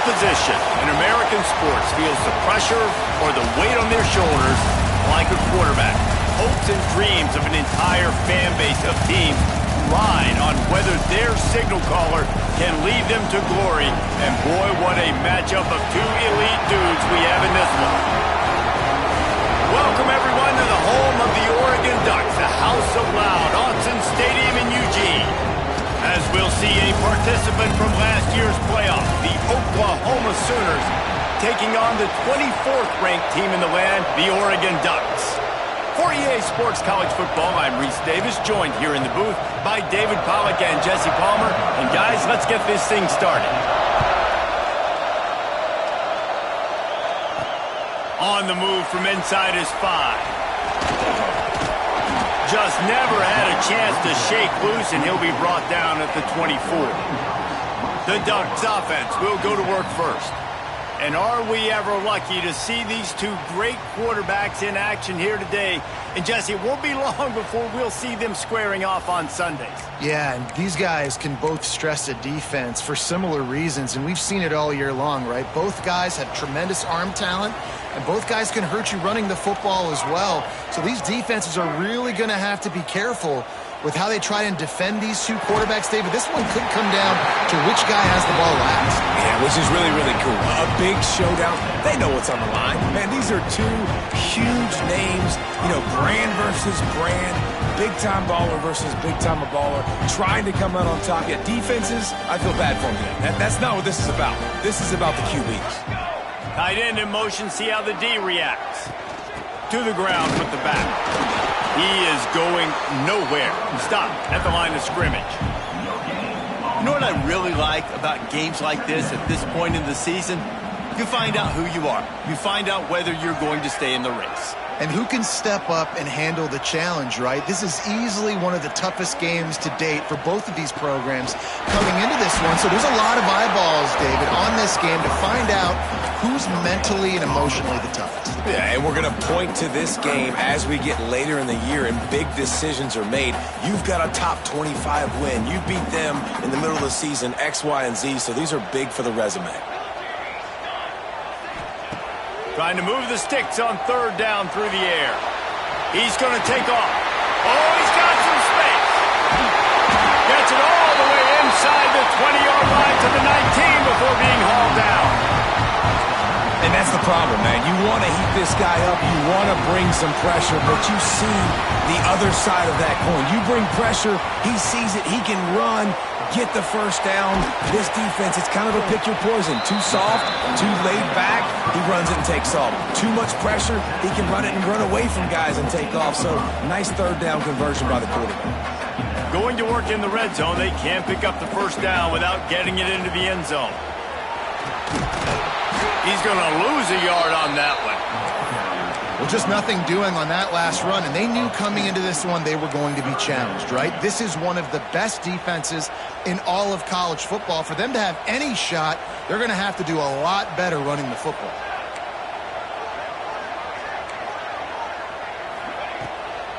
position in American sports feels the pressure or the weight on their shoulders like a quarterback. Hopes and dreams of an entire fan base of teams ride on whether their signal caller can lead them to glory. And boy, what a matchup of two elite dudes we have in this one. Welcome, everyone, to the home of the Oregon Ducks, the House of Loud, Autzen Stadium in Eugene. As we'll see a participant from last year's playoff, the Oklahoma Sooners, taking on the 24th ranked team in the land, the Oregon Ducks. For EA Sports College Football, I'm Reese Davis, joined here in the booth by David Pollack and Jesse Palmer. And guys, let's get this thing started. On the move from inside his 5. Just never had a chance to shake loose, and he'll be brought down at the 24. The Ducks offense will go to work first. And are we ever lucky to see these two great quarterbacks in action here today? And Jesse, it won't be long before we'll see them squaring off on Sundays. Yeah, and these guys can both stress a defense for similar reasons, and we've seen it all year long, right? Both guys have tremendous arm talent, and both guys can hurt you running the football as well. So these defenses are really going to have to be careful with how they try and defend these two quarterbacks. David, this one could come down to which guy has the ball last. Yeah, which is really, really cool. A big showdown. They know what's on the line. Man, these are two huge names. You know, brand versus brand. Big-time baller versus big-time baller. Trying to come out on top. Yeah, defenses, I feel bad for them. That's not what this is about. This is about the QBs. Tight end in motion. See how the D reacts. To the ground with the back. He is going nowhere. Stop at the line of scrimmage. You know what I really like about games like this at this point in the season? You find out who you are. You find out whether you're going to stay in the race. And who can step up and handle the challenge, right? This is easily one of the toughest games to date for both of these programs coming into this one. So there's a lot of eyeballs, David, on this game to find out who's mentally and emotionally the toughest. Yeah, and we're going to point to this game as we get later in the year and big decisions are made. You've got a top 25 win. You beat them in the middle of the season, X, Y, and Z, so these are big for the resume. Trying to move the sticks on third down through the air. He's going to take off. Oh, he's got some space. Gets it all the way inside the 20-yard line to the 19 before being hauled down. And that's the problem, man. You want to heat this guy up. You want to bring some pressure, but you see the other side of that coin. You bring pressure, he sees it, he can run, get the first down. This defense, it's kind of a pick your poison. Too soft, too laid back, he runs it and takes off. Too much pressure, he can run it and run away from guys and take off. So, nice third down conversion by the quarterback. Going to work in the red zone, they can't pick up the first down without getting it into the end zone. He's going to lose a yard on that one. Well, just nothing doing on that last run, and they knew coming into this one they were going to be challenged, right? This is one of the best defenses in all of college football. For them to have any shot, they're going to have to do a lot better running the football.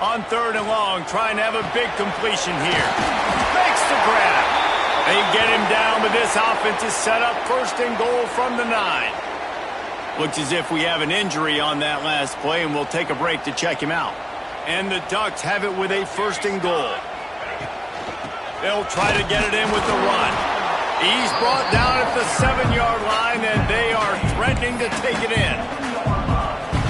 On third and long, trying to have a big completion here. Makes the grab. They get him down, but this offense is set up first and goal from the 9. Looks as if we have an injury on that last play, and we'll take a break to check him out. And the Ducks have it with a first and goal. They'll try to get it in with the run. He's brought down at the 7-yard line, and they are threatening to take it in.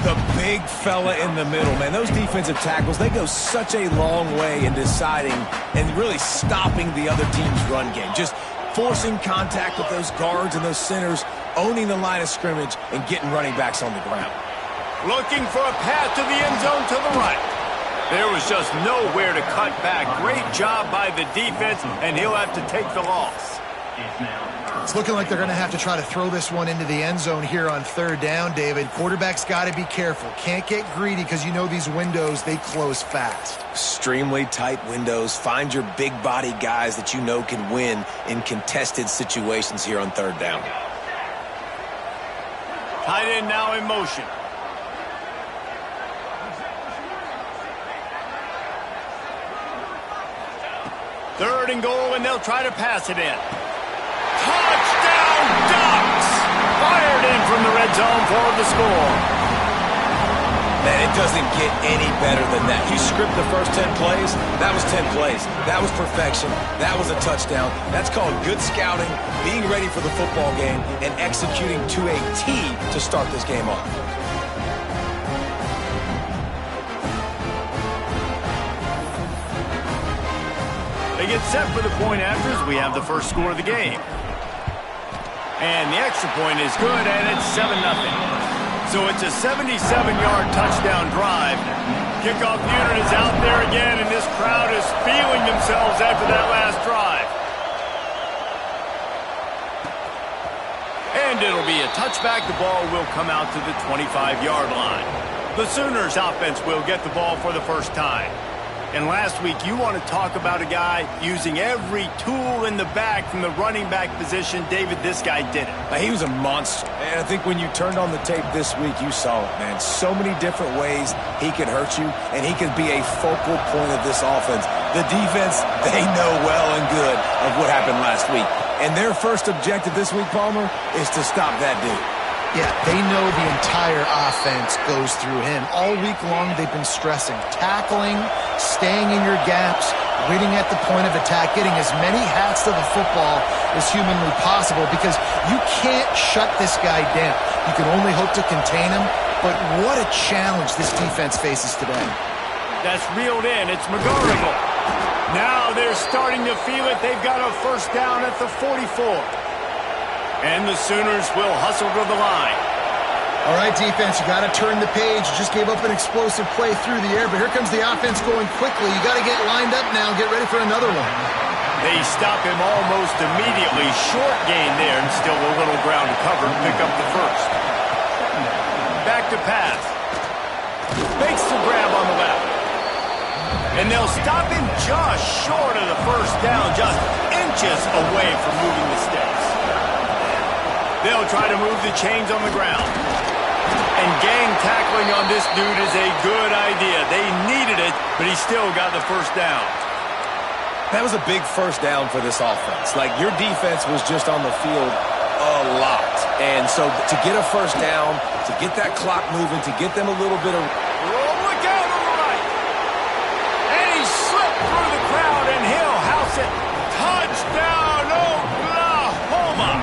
The big fella in the middle, man. Those defensive tackles, they go such a long way in deciding and really stopping the other team's run game. Just forcing contact with those guards and those centers, owning the line of scrimmage, and getting running backs on the ground. Looking for a path to the end zone to the right. There was just nowhere to cut back. Great job by the defense, and he'll have to take the loss. It's looking like they're going to have to try to throw this one into the end zone here on third down, David. Quarterback's got to be careful. Can't get greedy because you know these windows, they close fast. Extremely tight windows. Find your big body guys that you know can win in contested situations here on third down. Tight end now in motion. Third and goal, and they'll try to pass it in. Touchdown, Ducks! in from the red zone for the score. Man, it doesn't get any better than that. You script the first 10 plays, that was 10 plays. That was perfection. That was a touchdown. That's called good scouting, being ready for the football game, and executing to a T to start this game off. They get set for the point after as we have the first score of the game. And the extra point is good, and it's 7-0. So it's a 77-yard touchdown drive. Kickoff unit is out there again, and this crowd is feeling themselves after that last drive. And it'll be a touchback. The ball will come out to the 25-yard line. The Sooners offense will get the ball for the first time. And last week, you want to talk about a guy using every tool in the back from the running back position. David, this guy did it. He was a monster. And I think when you turned on the tape this week, you saw it, man. So many different ways he could hurt you, and he could be a focal point of this offense. The defense, they know well and good of what happened last week. And their first objective this week, Palmer, is to stop that dude. Yeah, they know the entire offense goes through him. All week long, they've been stressing tackling, staying in your gaps, waiting at the point of attack, getting as many hats to the football as humanly possible, because you can't shut this guy down. You can only hope to contain him, but what a challenge this defense faces today. That's reeled in. It's McGarrigle. Now they're starting to feel it. They've got a first down at the 44. And the Sooners will hustle to the line. All right, defense, you got to turn the page. You just gave up an explosive play through the air, but here comes the offense going quickly. You got to get lined up now and get ready for another one. They stop him almost immediately. Short gain there, and still a little ground to cover to pick up the first. Back to pass. Makes the grab on the left. And they'll stop him just short of the first down, just inches away from moving the sticks. They'll try to move the chains on the ground. And gang tackling on this dude is a good idea. They needed it, but he still got the first down. That was a big first down for this offense. Like, your defense was just on the field a lot. And so to get a first down, to get that clock moving, to get them a little bit of... Look out on the right. And he slipped through the crowd, and he'll house it. Touchdown, Oklahoma.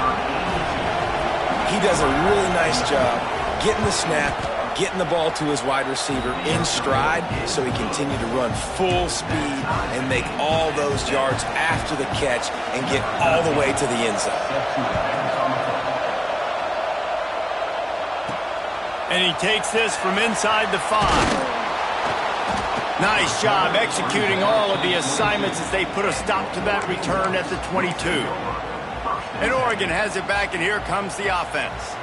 He does a really nice job getting the snap, getting the ball to his wide receiver in stride, so he continued to run full speed and make all those yards after the catch and get all the way to the end zone. And he takes this from inside the 5. Nice job executing all of the assignments as they put a stop to that return at the 22. And Oregon has it back, and here comes the offense.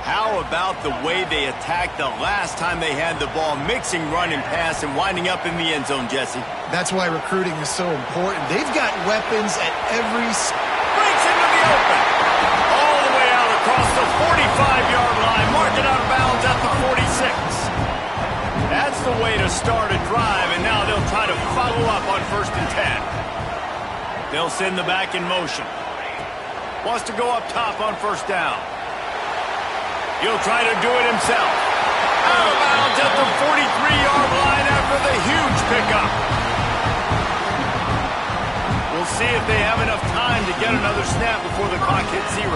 How about the way they attacked the last time they had the ball, mixing run and pass and winding up in the end zone, Jesse? That's why recruiting is so important. They've got weapons at every... Breaks into the open. All the way out across the 45-yard line, marking out of bounds at the 46. That's the way to start a drive, and now they'll try to follow up on 1st and 10. They'll send the back in motion. Wants to go up top on first down. He'll try to do it himself. Out of bounds at the 43-yard line after the huge pickup. We'll see if they have enough time to get another snap before the clock hits 0.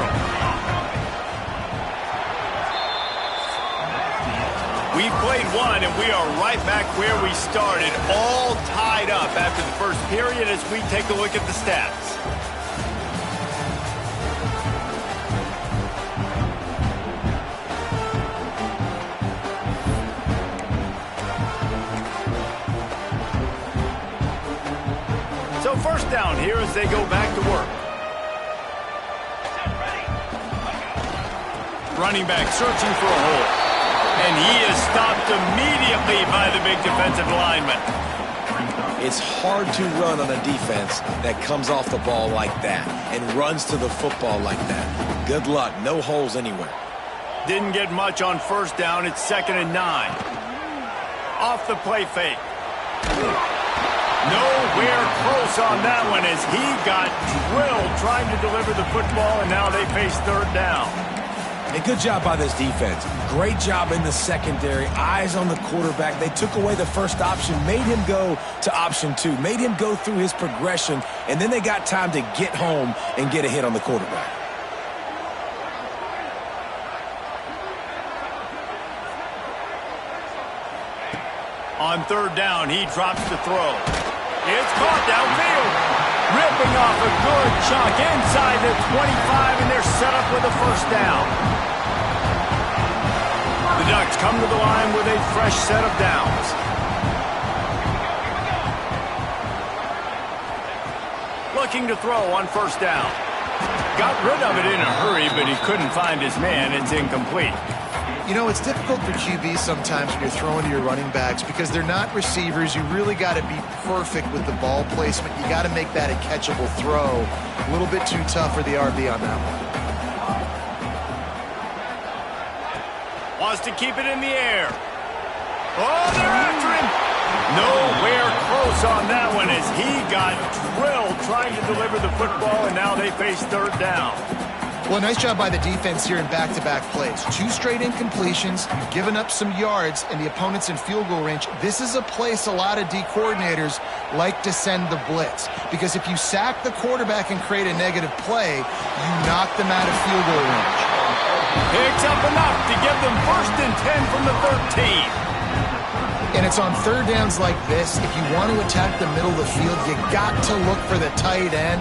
We've played one, and we are right back where we started, all tied up after the first period as we take a look at the stats. So first down here as they go back to work. Running back searching for a hole. And he is stopped immediately by the big defensive lineman. It's hard to run on a defense that comes off the ball like that and runs to the football like that. Good luck. No holes anywhere. Didn't get much on first down. It's 2nd and 9. Off the play fake. Nowhere close on that one as he got drilled trying to deliver the football, and now they face 3rd down. And good job by this defense. Great job in the secondary. Eyes on the quarterback. They took away the first option, made him go to option 2, made him go through his progression, and then they got time to get home and get a hit on the quarterback. On third down, he drops the throw. It's caught downfield. Ripping off a good chunk inside the 25, and they're set up with a first down. The Ducks come to the line with a fresh set of downs. Looking to throw on first down. Got rid of it in a hurry, but he couldn't find his man. It's incomplete. You know, it's difficult for QBs sometimes when you're throwing to your running backs because they're not receivers. You really got to be perfect with the ball placement. You got to make that a catchable throw. A little bit too tough for the RB on that one. Wants to keep it in the air. Oh, they're after him. Nowhere close on that one as he got drilled trying to deliver the football, and now they face third down. Well, nice job by the defense here in back-to-back plays. 2 straight incompletions, giving up some yards, and the opponent's in field goal range. This is a place a lot of D coordinators like to send the blitz, because if you sack the quarterback and create a negative play, you knock them out of field goal range. Picks up enough to give them 1st and 10 from the 13. And it's on third downs like this. If you want to attack the middle of the field, you got to look for the tight end.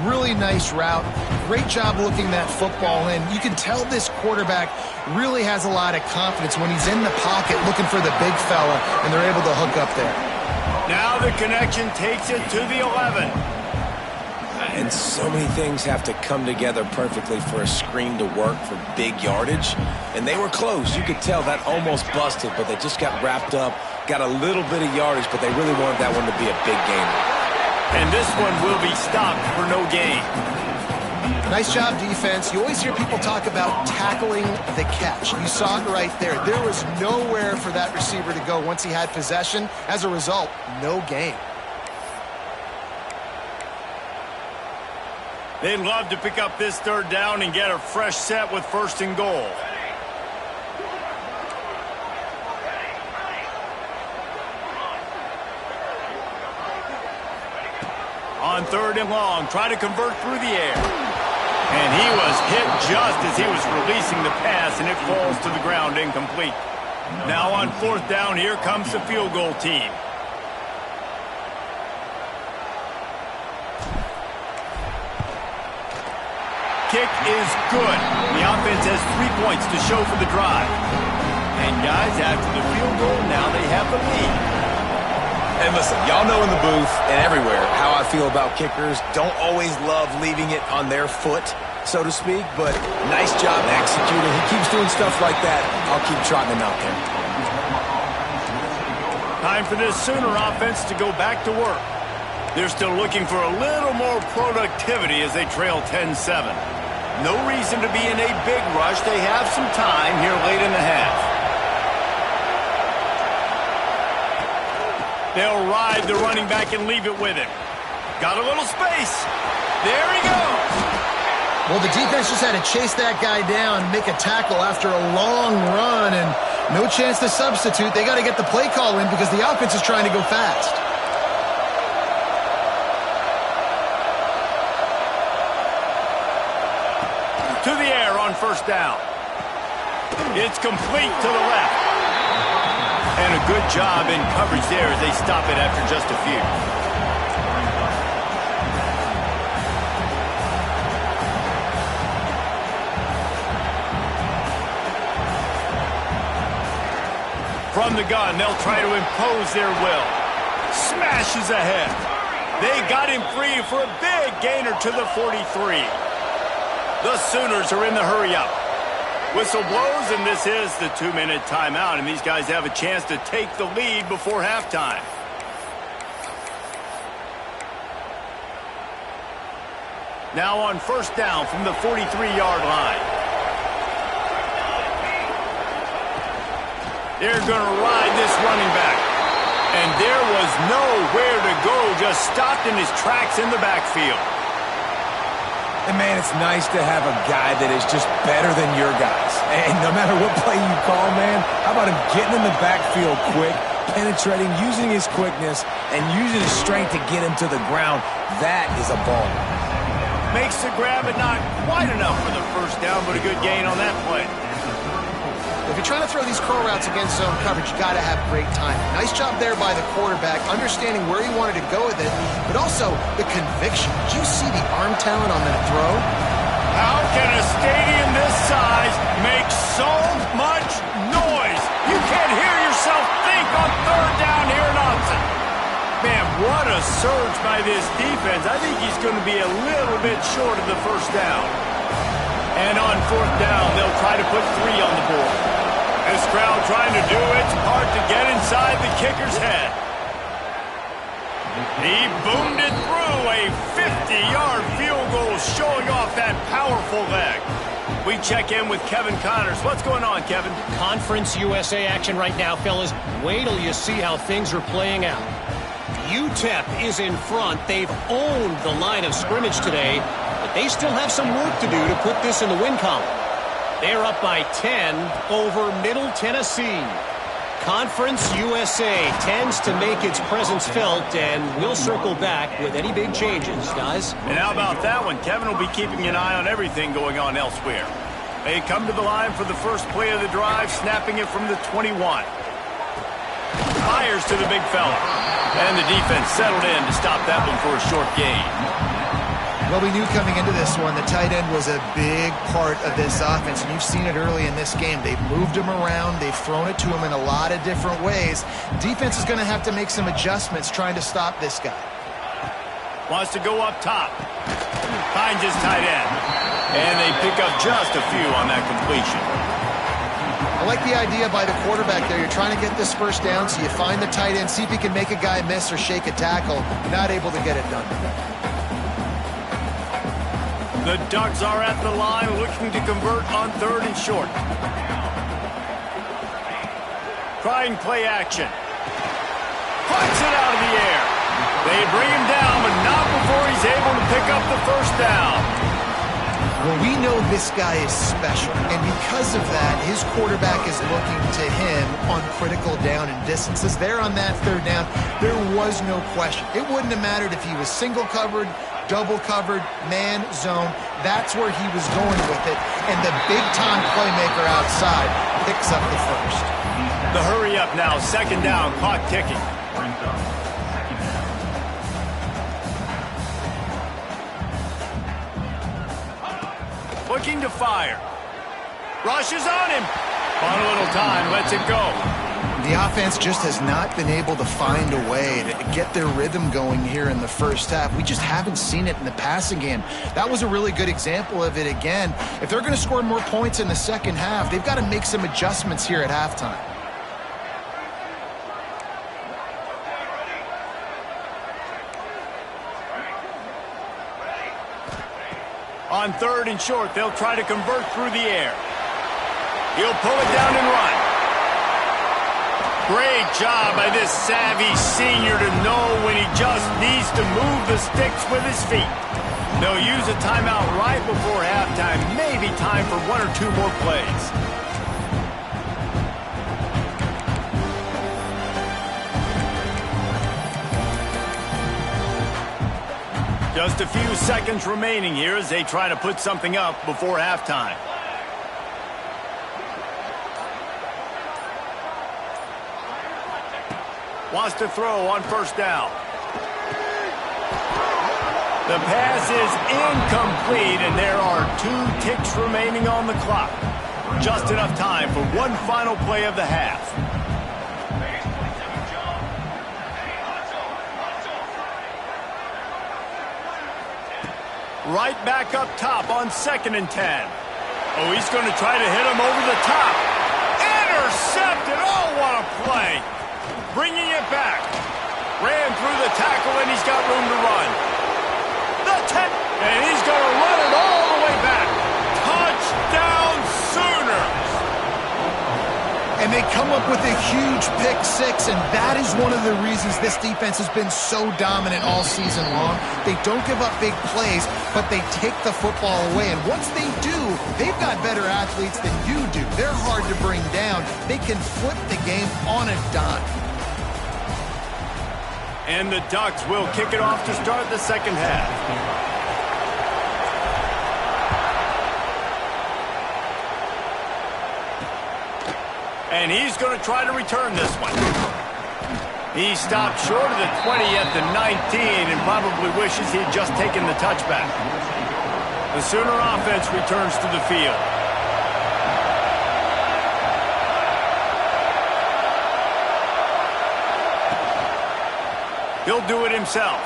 Really nice route. Great job looking that football in. You can tell this quarterback really has a lot of confidence when he's in the pocket looking for the big fella, and they're able to hook up there. Now the connection takes it to the 11. And so many things have to come together perfectly for a screen to work for big yardage. And they were close. You could tell that almost busted, but they just got wrapped up, got a little bit of yardage, but they really wanted that one to be a big game. And this one will be stopped for no gain. Nice job, defense. You always hear people talk about tackling the catch. You saw it right there. There was nowhere for that receiver to go once he had possession. As a result, no gain. They'd love to pick up this third down and get a fresh set with 1st and goal. On 3rd and long, try to convert through the air. And he was hit just as he was releasing the pass, and it falls to the ground incomplete. Now on 4th down, here comes the field goal team. Kick is good. The offense has 3 points to show for the drive. And guys, after the field goal, now they have the lead. And listen, y'all know in the booth and everywhere how I feel about kickers. Don't always love leaving it on their foot, so to speak, but nice job executing. He keeps doing stuff like that. I'll keep trotting him out there. Time for this Sooner offense to go back to work. They're still looking for a little more productivity as they trail 10-7. No reason to be in a big rush. They have some time here late in the half. They'll ride the running back and leave it with him. Got a little space. There he goes. Well, the defense just had to chase that guy down, make a tackle after a long run, and no chance to substitute. They got to get the play call in because the offense is trying to go fast. To the air on 1st down. It's complete to the left. And a good job in coverage there as they stop it after just a few. From the gun, they'll try to impose their will. Smashes ahead. They got him free for a big gainer to the 43. The Sooners are in the hurry-up. Whistle blows, and this is the 2-minute timeout, and these guys have a chance to take the lead before halftime. Now on 1st down from the 43-yard line. They're going to ride this running back. And there was nowhere to go, just stopped in his tracks in the backfield. And, man, it's nice to have a guy that is just better than your guys. And no matter what play you call, man, how about him getting in the backfield quick, penetrating, using his quickness, and using his strength to get him to the ground? That is a ball. Makes the grab, but not quite enough for the first down, but a good gain on that play. If you're trying to throw these curl routes against zone coverage, you got to have great timing. Nice job there by the quarterback, understanding where he wanted to go with it, but also the conviction. Did you see the arm talent on that throw? How can a stadium this size make so much noise? You can't hear yourself think on third down here in Austin. Man, what a surge by this defense. I think he's going to be a little bit short of the first down. And on fourth down, they'll try to put 3 on the board. This crowd trying to do its part to get inside the kicker's head. He boomed it through a 50-yard field goal, showing off that powerful leg. We check in with Kevin Connors. What's going on, Kevin? Conference USA action right now, fellas. Wait till you see how things are playing out. UTEP is in front. They've owned the line of scrimmage today, but they still have some work to do to put this in the win column. They're up by 10 over Middle Tennessee. Conference USA tends to make its presence felt, and we'll circle back with any big changes, guys. And how about that one? Kevin will be keeping an eye on everything going on elsewhere. They come to the line for the first play of the drive, snapping it from the 21. Fires to the big fella. And the defense settled in to stop that one for a short gain. Well, we knew coming into this one the tight end was a big part of this offense, and you've seen it early in this game. They've moved him around. They've thrown it to him in a lot of different ways. Defense is going to have to make some adjustments trying to stop this guy. Wants to go up top. Finds his tight end. And they pick up just a few on that completion. I like the idea by the quarterback there. You're trying to get this first down, so you find the tight end, see if he can make a guy miss or shake a tackle. Not able to get it done. The Ducks are at the line looking to convert on 3rd and short. Trying play action. Puts it out of the air. They bring him down, but not before he's able to pick up the first down. Well, we know this guy is special, and because of that, his quarterback is looking to him on critical down and distances. There on that 3rd down, there was no question. It wouldn't have mattered if he was single covered, double covered, man, zone. That's where he was going with it, and the big-time playmaker outside picks up the first. The hurry up now, 2nd down, clock ticking. Looking to fire. Rushes on him. On a little time, lets it go. The offense just has not been able to find a way to get their rhythm going here in the first half. We just haven't seen it in the passing game. That was a really good example of it again. If they're going to score more points in the second half, they've got to make some adjustments here at halftime. On 3rd and short, they'll try to convert through the air. He'll pull it down and run. Great job by this savvy senior to know when he just needs to move the sticks with his feet. They'll use a timeout right before halftime. Maybe time for 1 or 2 more plays. Just a few seconds remaining here as they try to put something up before halftime. Wants to throw on 1st down. The pass is incomplete, and there are 2 ticks remaining on the clock. Just enough time for one final play of the half. Right back up top on 2nd and 10. Oh, he's going to try to hit him over the top. Intercepted. Oh, what a play. Bringing it back. Ran through the tackle, and he's got room to run. And he's going to run it all the way back. Touchdown Sooners. And And they come up with a huge pick six, and that is one of the reasons this defense has been so dominant all season long. They don't give up big plays, but they take the football away. And once they do, they've got better athletes than you do. They're hard to bring down. They can flip the game on a dime. And the Ducks will kick it off to start the second half. And he's going to try to return this one. He stopped short of the 20 at the 19 and probably wishes he'd just taken the touchback. The Sooner offense returns to the field. He'll do it himself.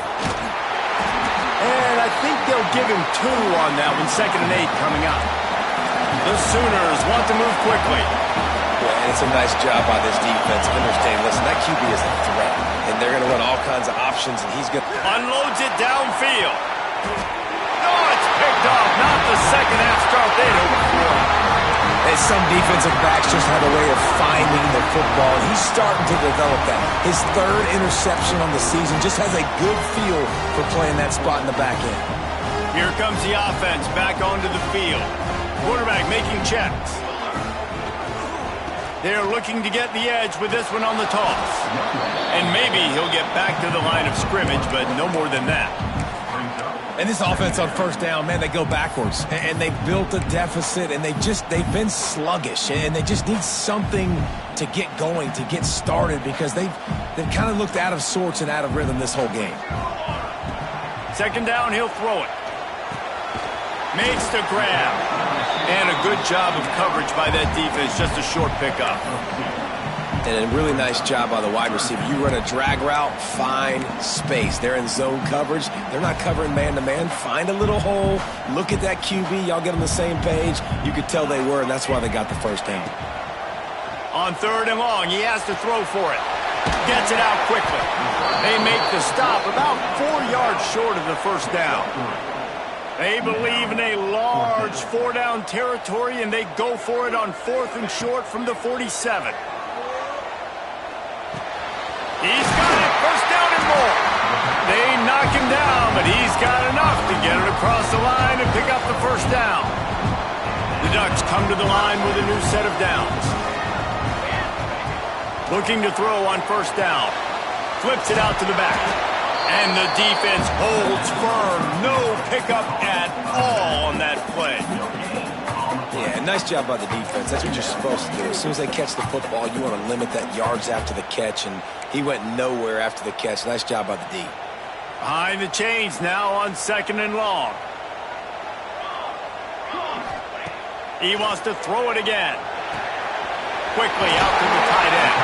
And I think they'll give him 2 on that one, 2nd and 8 coming up. The Sooners want to move quickly. And it's a nice job by this defense. Understand, listen, that QB is a threat. And they're going to run all kinds of options, and he's going to... Unloads it downfield. Oh, it's picked off. Not the second half start they'd hoped for. And some defensive backs just have a way of finding the football, and he's starting to develop that. His 3rd interception on the season just has a good feel for playing that spot in the back end. Here comes the offense back onto the field. Quarterback making checks. They're looking to get the edge with this one on the toss. And maybe he'll get back to the line of scrimmage, but no more than that. And this offense on first down, man, they go backwards. And they built a deficit, and they've been sluggish. And they just need something to get going, to get started, because they've kind of looked out of sorts and out of rhythm this whole game. 2nd down, he'll throw it. Makes the grab. And a good job of coverage by that defense, just a short pickup. And a really nice job by the wide receiver. You run a drag route, find space. They're in zone coverage. They're not covering man-to-man. Find a little hole. Look at that QB. Y'all get on the same page. You could tell they were, and that's why they got the first down. On 3rd and long, he has to throw for it. Gets it out quickly. They make the stop about 4 yards short of the first down. They believe in a large 4-down territory, and they go for it on 4th and short from the 47. He's got it, 1st down and more. They knock him down, but he's got enough to get it across the line and pick up the 1st down. The Ducks come to the line with a new set of downs. Looking to throw on 1st down. Flips it out to the back. And the defense holds firm. No pickup at all on that play. Yeah, nice job by the defense. That's what you're supposed to do. As soon as they catch the football, you want to limit that yards after the catch, and he went nowhere after the catch. Nice job by the D. Behind the chains now on 2nd and long. He wants to throw it again. Quickly out to the tight end.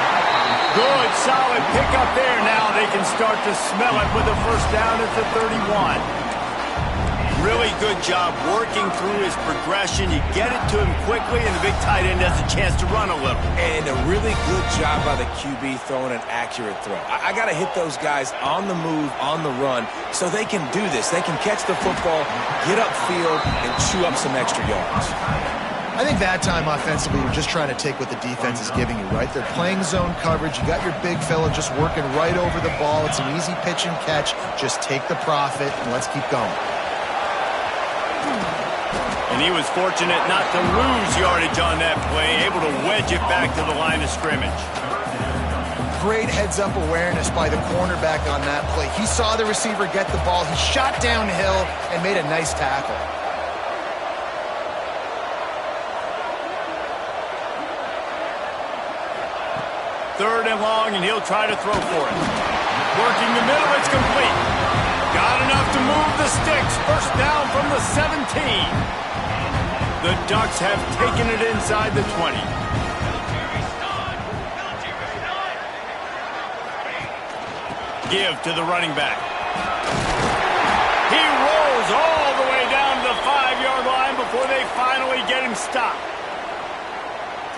Good, solid pickup there. Now they can start to smell it with the 1st down at the 31. Really good job working through his progression. You get it to him quickly, and the big tight end has a chance to run a little. And a really good job by the QB throwing an accurate throw. I got to hit those guys on the move, on the run, so they can do this. They can catch the football, get upfield, and chew up some extra yards. I think that time offensively, you're just trying to take what the defense is giving you, right? They're playing zone coverage. You got your big fella just working right over the ball. It's an easy pitch and catch. Just take the profit, and let's keep going. And he was fortunate not to lose yardage on that play, able to wedge it back to the line of scrimmage. Great heads-up awareness by the cornerback on that play. He saw the receiver get the ball. He shot downhill and made a nice tackle. Third and long, and he'll try to throw for it. Working the middle, it's complete. Got enough to move the sticks. 1st down from the 17. The Ducks have taken it inside the 20. Give to the running back. He rolls all the way down to the 5-yard line before they finally get him stopped.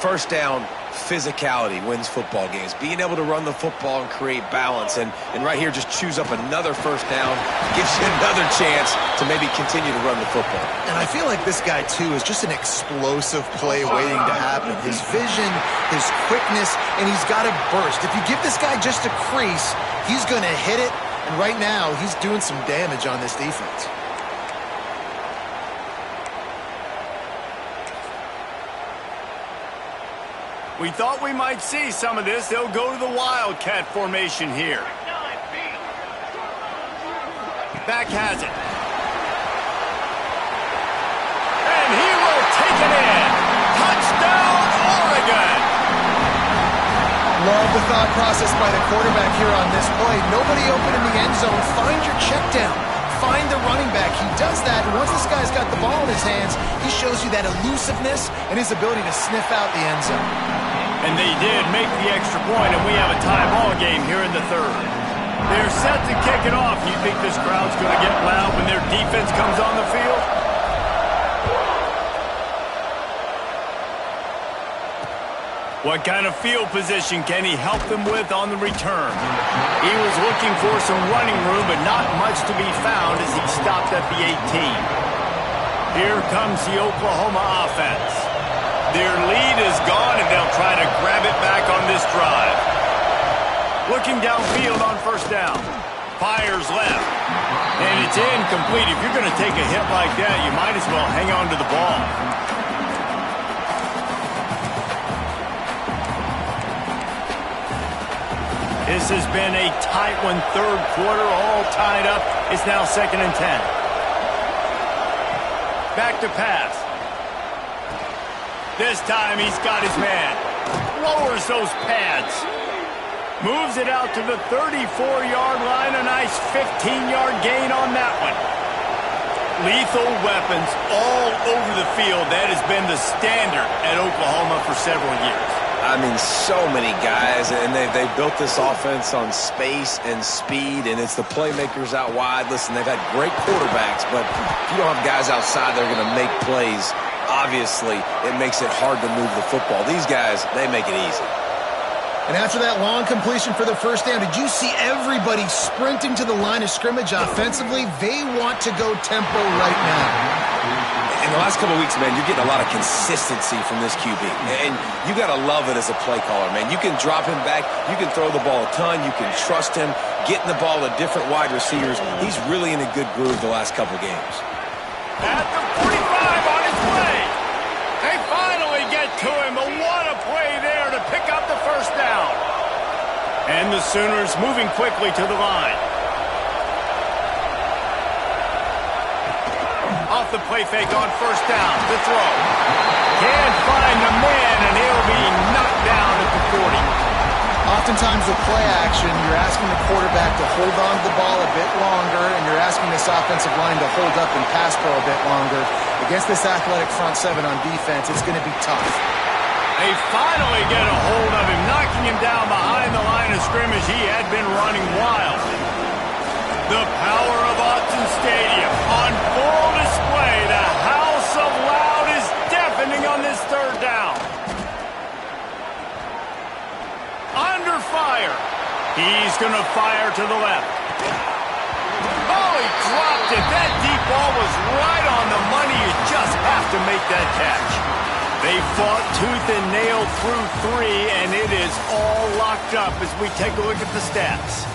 1st down, physicality wins football games. Being able to run the football and create balance. And right here, just choose up another first down, gives you another chance to maybe continue to run the football. And I feel like this guy, too, is just an explosive play waiting to happen. His vision, his quickness, and he's got to burst. If you give this guy just a crease, he's going to hit it. And right now, he's doing some damage on this defense. We thought we might see some of this. They'll go to the Wildcat formation here. Back has it. And he will take it in. Touchdown, Oregon. Love the thought process by the quarterback here on this play. Nobody open in the end zone. Find your check down. Find the running back. He does that, and once this guy's got the ball in his hands, he shows you that elusiveness and his ability to sniff out the end zone. And they did make the extra point, and we have a tie ball game here in the third. They're set to kick it off. You think this crowd's going to get loud when their defense comes on the field? What kind of field position can he help them with on the return? He was looking for some running room, but not much to be found as he stopped at the 18. Here comes the Oklahoma offense. Their lead is gone, and they'll try to grab it back on this drive. Looking downfield on first down. Fires left. And it's incomplete. If you're going to take a hit like that, you might as well hang on to the ball. This has been a tight one, third quarter, all tied up. It's now 2nd and 10. Back to pass. This time he's got his man. Lowers those pads. Moves it out to the 34-yard line. A nice 15-yard gain on that one. Lethal weapons all over the field. That has been the standard at Oklahoma for several years. I mean, so many guys, and they built this offense on space and speed, and it's the playmakers out wide. Listen, they've had great quarterbacks, but if you don't have guys outside that are going to make plays, obviously it makes it hard to move the football. These guys, they make it easy. And after that long completion for the first down, did you see everybody sprinting to the line of scrimmage offensively? They want to go tempo right now. In the last couple of weeks, man, you're getting a lot of consistency from this QB. And you got to love it as a play caller, man. You can drop him back. You can throw the ball a ton. You can trust him, getting the ball to different wide receivers. He's really in a good groove the last couple of games. At the 45 on his way. They finally get to him, but what a play there to pick up the first down. And the Sooners moving quickly to the line. Off the play fake on first down. The throw. Can't find the man, and he'll be knocked down at the 40. Oftentimes with play action, you're asking the quarterback to hold on to the ball a bit longer, and you're asking this offensive line to hold up and pass pro a bit longer. Against this athletic front seven on defense, it's going to be tough. They finally get a hold of him, knocking him down behind the line of scrimmage. He had been running wild. The power of Autzen Stadium on full display. The house of loud is deafening on this third down. Under fire. He's going to fire to the left. Oh, he dropped it. That deep ball was right on the money. You just have to make that catch. They fought tooth and nail through 3, and it is all locked up as we take a look at the stats.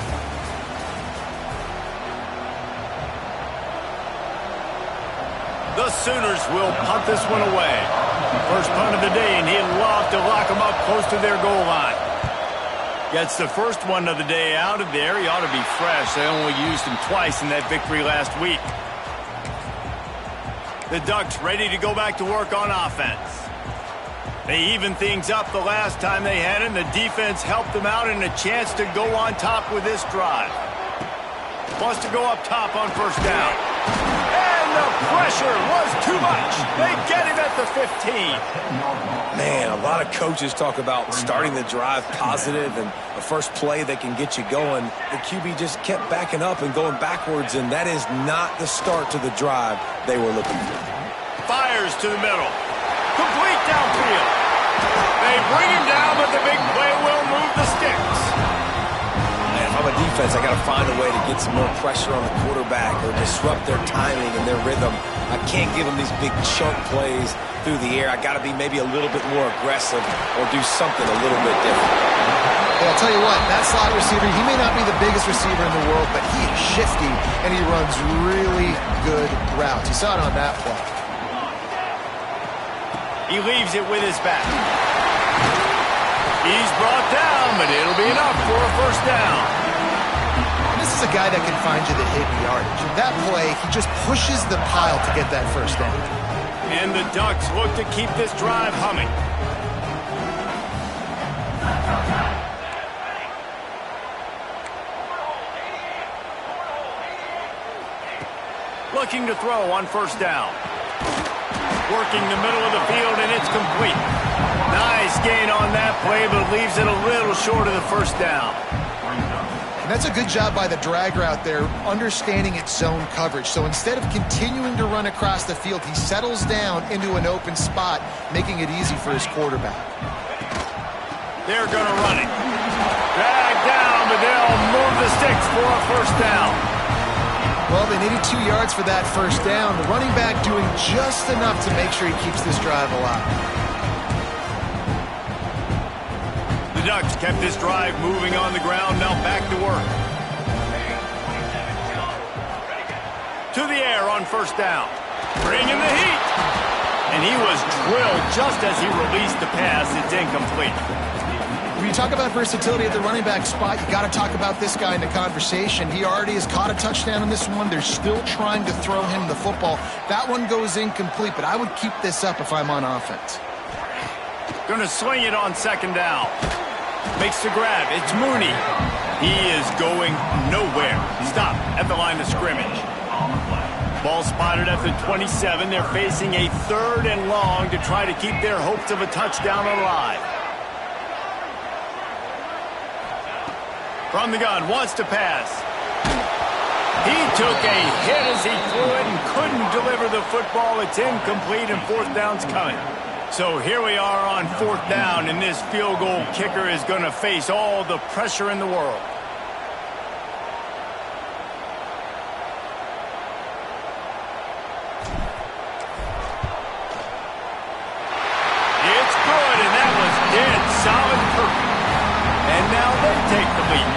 The Sooners will punt this one away. First punt of the day, and he'd love to lock them up close to their goal line. Gets the first one of the day out of there. He ought to be fresh. They only used him twice in that victory last week. The Ducks ready to go back to work on offense. They evened things up the last time they had it, and the defense helped them out and a chance to go on top with this drive. Wants to go up top on first down. And the pressure was too much. They get him at the 15. Man, a lot of coaches talk about starting the drive positive and a first play that can get you going. The QB just kept backing up and going backwards, and that is not the start to the drive they were looking for. Fires to the middle. Complete downfield. They bring him down sticks. Man, if I'm a defense, I got to find a way to get some more pressure on the quarterback or disrupt their timing and their rhythm. I can't give them these big chunk plays through the air. I got to be maybe a little bit more aggressive or do something a little bit different. Hey, I'll tell you what, that slot receiver, he may not be the biggest receiver in the world, but he is shifty, and he runs really good routes. You saw it on that play. He leaves it with his back. He's brought down, but it'll be enough for a first down. And this is a guy that can find you the hidden yardage. In that play, he just pushes the pile to get that first down. And the Ducks look to keep this drive humming. Looking to throw on first down. Working the middle of the field, and it's complete. Nice gain on that play, but leaves it a little short of the first down. And that's a good job by the drag route there, understanding its zone coverage. So instead of continuing to run across the field, he settles down into an open spot, making it easy for his quarterback. They're going to run it. Drag down, but they'll move the sticks for a first down. Well, they needed 2 yards for that first down. The running back doing just enough to make sure he keeps this drive alive. The Ducks kept this drive moving on the ground, now back to work. To the air on first down. Bringing the heat. And he was drilled just as he released the pass. It's incomplete. When you talk about versatility at the running back spot, you got to talk about this guy in the conversation. He already has caught a touchdown in this one. They're still trying to throw him the football. That one goes incomplete, but I would keep this up if I'm on offense. Going to swing it on second down. Makes the grab. It's Mooney. He is going nowhere. Stop at the line of scrimmage. Ball spotted at the 27. They're facing a 3rd and long to try to keep their hopes of a touchdown alive. From the gun, wants to pass. He took a hit as he threw it and couldn't deliver the football. It's incomplete and fourth down's coming. So here we are on fourth down, and this field goal kicker is going to face all the pressure in the world. It's good, and that was dead solid perfect. And now they take the lead.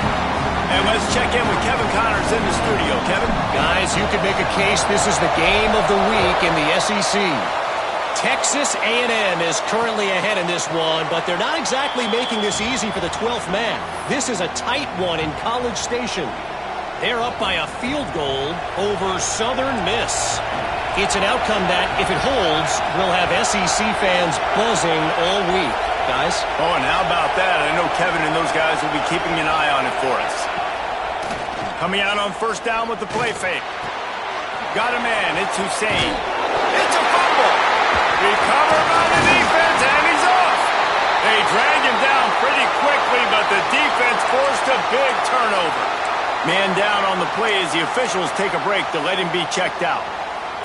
And let's check in with Kevin Connors in the studio. Kevin? Guys, you could make a case this is the game of the week in the SEC. Texas A&M is currently ahead in this one, but they're not exactly making this easy for the 12th man. This is a tight one in College Station. They're up by a field goal over Southern Miss. It's an outcome that, if it holds, will have SEC fans buzzing all week. Guys? Oh, and how about that? I know Kevin and those guys will be keeping an eye on it for us. Coming out on first down with the play fake. Got a man. It's Hussein. It's a fumble. Recovered by the defense, and he's off. They drag him down pretty quickly, but the defense forced a big turnover. Man down on the play as the officials take a break to let him be checked out.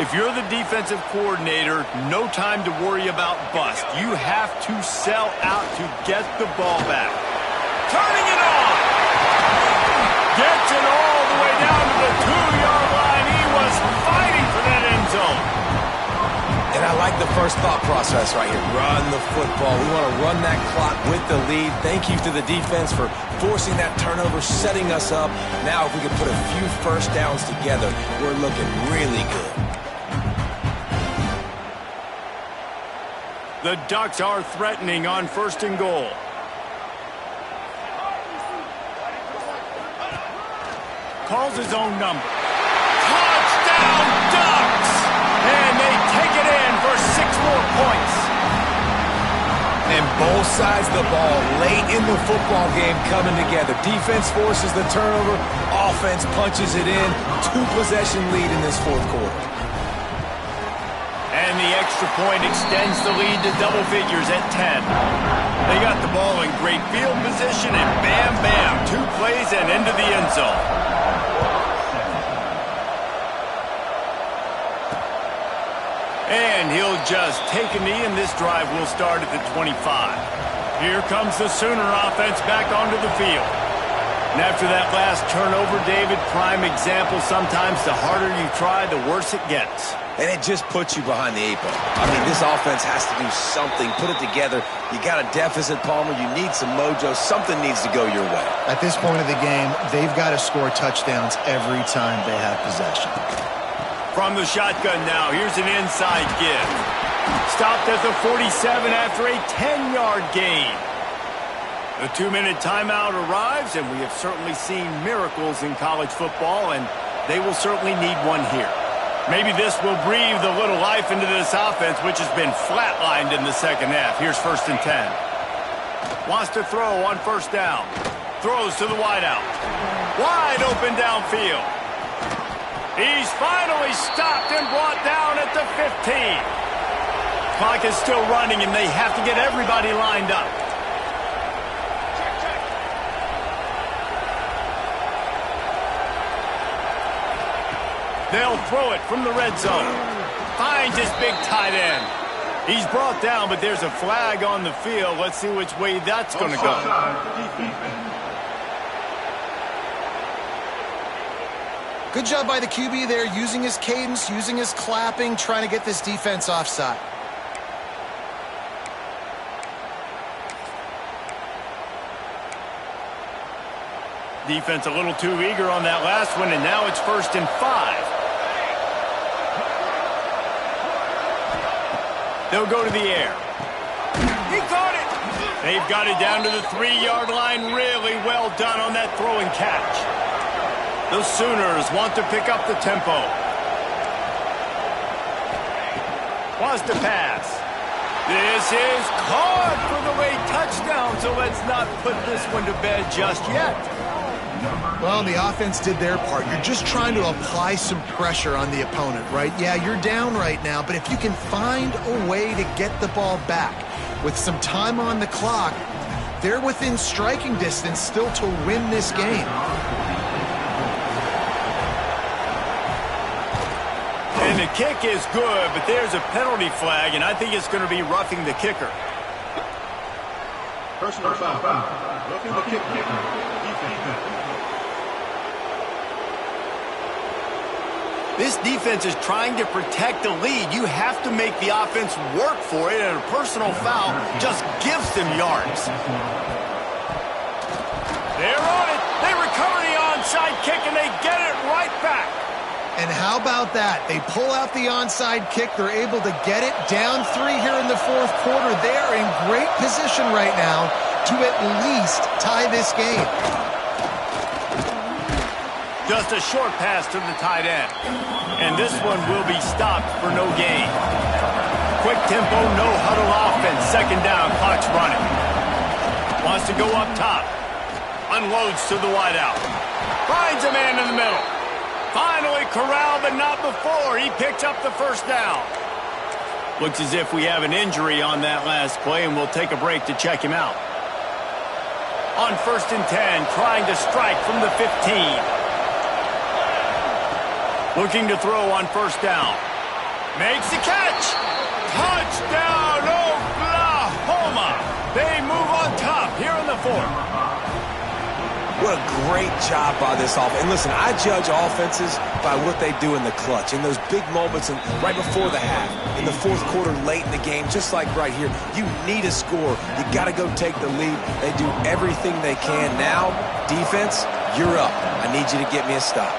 If you're the defensive coordinator, no time to worry about bust. You have to sell out to get the ball back. Turning it on. Gets it all the way down to the 2-yard line. He was fighting for that end zone. And I like the first thought process right here. Run the football. We want to run that clock with the lead. Thank you to the defense for forcing that turnover, setting us up. Now if we can put a few first downs together, we're looking really good. The Ducks are threatening on first and goal. Calls his own number. Touchdown, Ducks! And they take it in for 6 more points. And both sides of the ball late in the football game coming together. Defense forces the turnover. Offense punches it in. 2-possession lead in this fourth quarter. And the extra point extends the lead to double figures at 10. They got the ball in great field position, and bam, bam, 2 plays and into the end zone. And he'll just take a knee, and this drive will start at the 25. Here comes the Sooner offense back onto the field. And after that last turnover, David, prime example, sometimes the harder you try, the worse it gets. And it just puts you behind the 8 ball. I mean, this offense has to do something, put it together. You got a deficit, Palmer. You need some mojo. Something needs to go your way. At this point of the game, they've got to score touchdowns every time they have possession. From the shotgun now, here's an inside give. Stopped at the 47 after a 10-yard gain. The 2-minute timeout arrives, and we have certainly seen miracles in college football, and they will certainly need one here. Maybe this will breathe a little life into this offense, which has been flatlined in the second half. Here's 1st and 10. Wants to throw on 1st down. Throws to the wideout. Wide open downfield. He's finally stopped and brought down at the 15. Clock is still running, and they have to get everybody lined up. They'll throw it from the red zone. Finds his big tight end. He's brought down, but there's a flag on the field. Let's see which way that's going to go. Good job by the QB there, using his cadence, using his clapping, trying to get this defense offside. Defense a little too eager on that last one, and now it's 1st and 5. They'll go to the air. He caught it! They've got it down to the 3-yard line. Really well done on that throw and catch. The Sooners want to pick up the tempo. Wants to pass. This is caught for the late touchdown, so let's not put this one to bed just yet. Well, the offense did their part. You're just trying to apply some pressure on the opponent, right? Yeah, you're down right now, but if you can find a way to get the ball back with some time on the clock, they're within striking distance still to win this game. And the kick is good, but there's a penalty flag, and I think it's going to be roughing the kicker. Personal foul. Roughing the kicker. This defense is trying to protect the lead. You have to make the offense work for it, and a personal foul just gives them yards. They're on it. They recover the onside kick, and they get it right back. And how about that? They pull out the onside kick. They're able to get it down 3 here in the 4th quarter. They're in great position right now to at least tie this game. Just a short pass to the tight end. And this one will be stopped for no gain. Quick tempo, no huddle offense. 2nd down, clock's running. Wants to go up top. Unloads to the wideout. Finds a man in the middle. Finally corralled, but not before. He picks up the 1st down. Looks as if we have an injury on that last play, and we'll take a break to check him out. On 1st and 10, trying to strike from the 15. Looking to throw on 1st down. Makes the catch. Touchdown, Oklahoma. They move on top here in the 4th. What a great job by this offense. And listen, I judge offenses by what they do in the clutch, in those big moments and right before the half, in the 4th quarter, late in the game, just like right here. You need a score. You got to go take the lead. They do everything they can. Now, defense, you're up. I need you to get me a stop.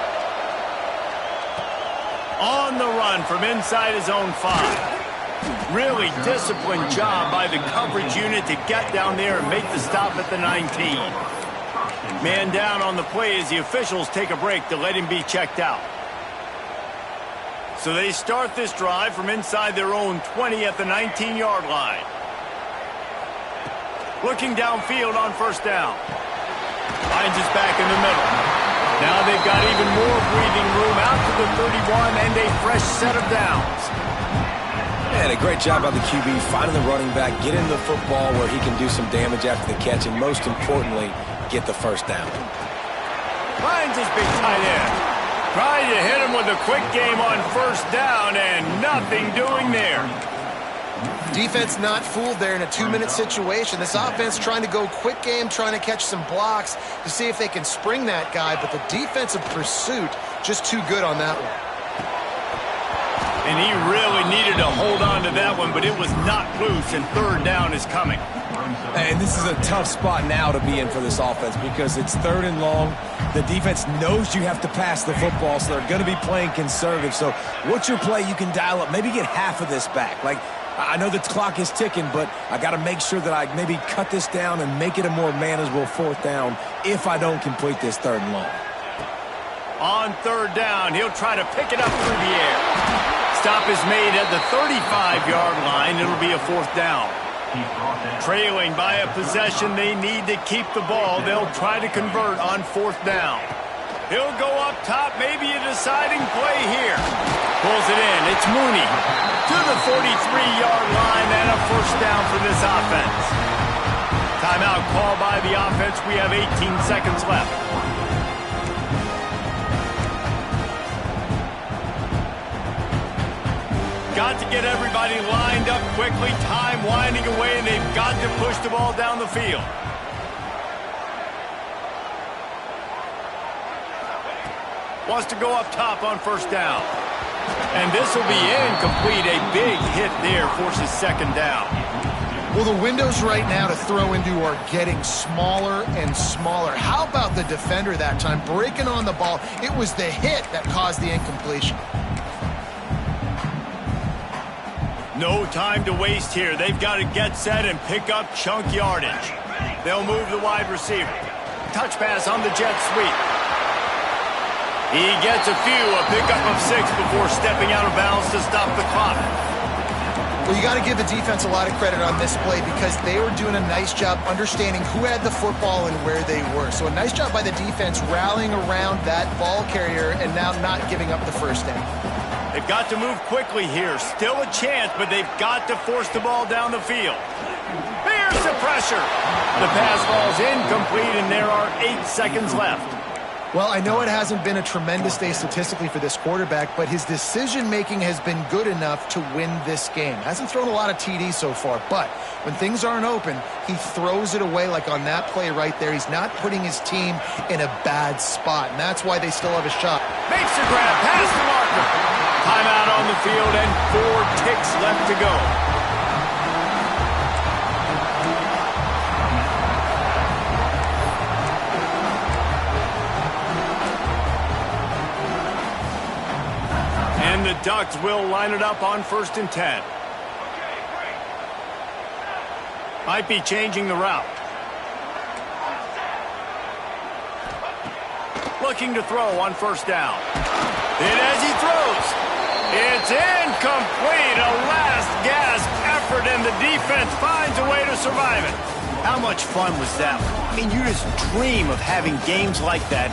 On the run from inside his own 5. Really disciplined job by the coverage unit to get down there and make the stop at the 19. Man down on the play as the officials take a break to let him be checked out. So they start this drive from inside their own 20 at the 19-yard line. Looking downfield on 1st down. Finds his back in the middle. Now they've got even more breathing room out to the 31 and a fresh set of downs. And a great job by the QB finding the running back, getting the football where he can do some damage after the catch, and most importantly, get the 1st down. Finds his big tight end. Trying to hit him with a quick game on 1st down, and nothing doing there. Defense not fooled there in a 2-minute situation. This offense trying to go quick game, trying to catch some blocks to see if they can spring that guy, but the defensive pursuit just too good on that one. And he really needed to hold on to that one, but it was not loose, and third down is coming. And this is a tough spot now to be in for this offense because it's 3rd and long. The defense knows you have to pass the football, so they're going to be playing conservative. So what's your play you can dial up? Maybe get half of this back. Like, I know the clock is ticking, but I got to make sure that I maybe cut this down and make it a more manageable 4th down if I don't complete this 3rd and long. On 3rd down, he'll try to pick it up through the air. Stop is made at the 35-yard line. It'll be a 4th down. Trailing by a possession, they need to keep the ball. They'll try to convert on 4th down. He'll go up top, maybe a deciding play here. Pulls it in. It's Mooney to the 43-yard line and a 1st down for this offense. Timeout called by the offense. We have 18 seconds left. Got to get everybody lined up quickly. Time winding away, and they've got to push the ball down the field. Wants to go up top on 1st down. And this will be incomplete. A big hit there forces 2nd down. Well, the windows right now to throw into are getting smaller and smaller. How about the defender that time breaking on the ball? It was the hit that caused the incompletion. No time to waste here. They've got to get set and pick up chunk yardage. They'll move the wide receiver. Touch pass on the jet sweep. He gets a pickup of 6 before stepping out of bounds to stop the clock. Well, you got to give the defense a lot of credit on this play because they were doing a nice job understanding who had the football and where they were. So a nice job by the defense rallying around that ball carrier and now not giving up the 1st down. They've got to move quickly here. Still a chance, but they've got to force the ball down the field. Here's the pressure. The pass falls incomplete, and there are 8 seconds left. Well, I know it hasn't been a tremendous day statistically for this quarterback, but his decision-making has been good enough to win this game. Hasn't thrown a lot of TDs so far, but when things aren't open, he throws it away like on that play right there. He's not putting his team in a bad spot, and that's why they still have a shot. Makes the grab, pass to Marker. Timeout on the field and 4 ticks left to go. And the Ducks will line it up on 1st and 10. Might be changing the route. Looking to throw on 1st down. And as he throws, it's incomplete. A last-gasp effort, and the defense finds a way to survive it. How much fun was that? I mean, you just dream of having games like that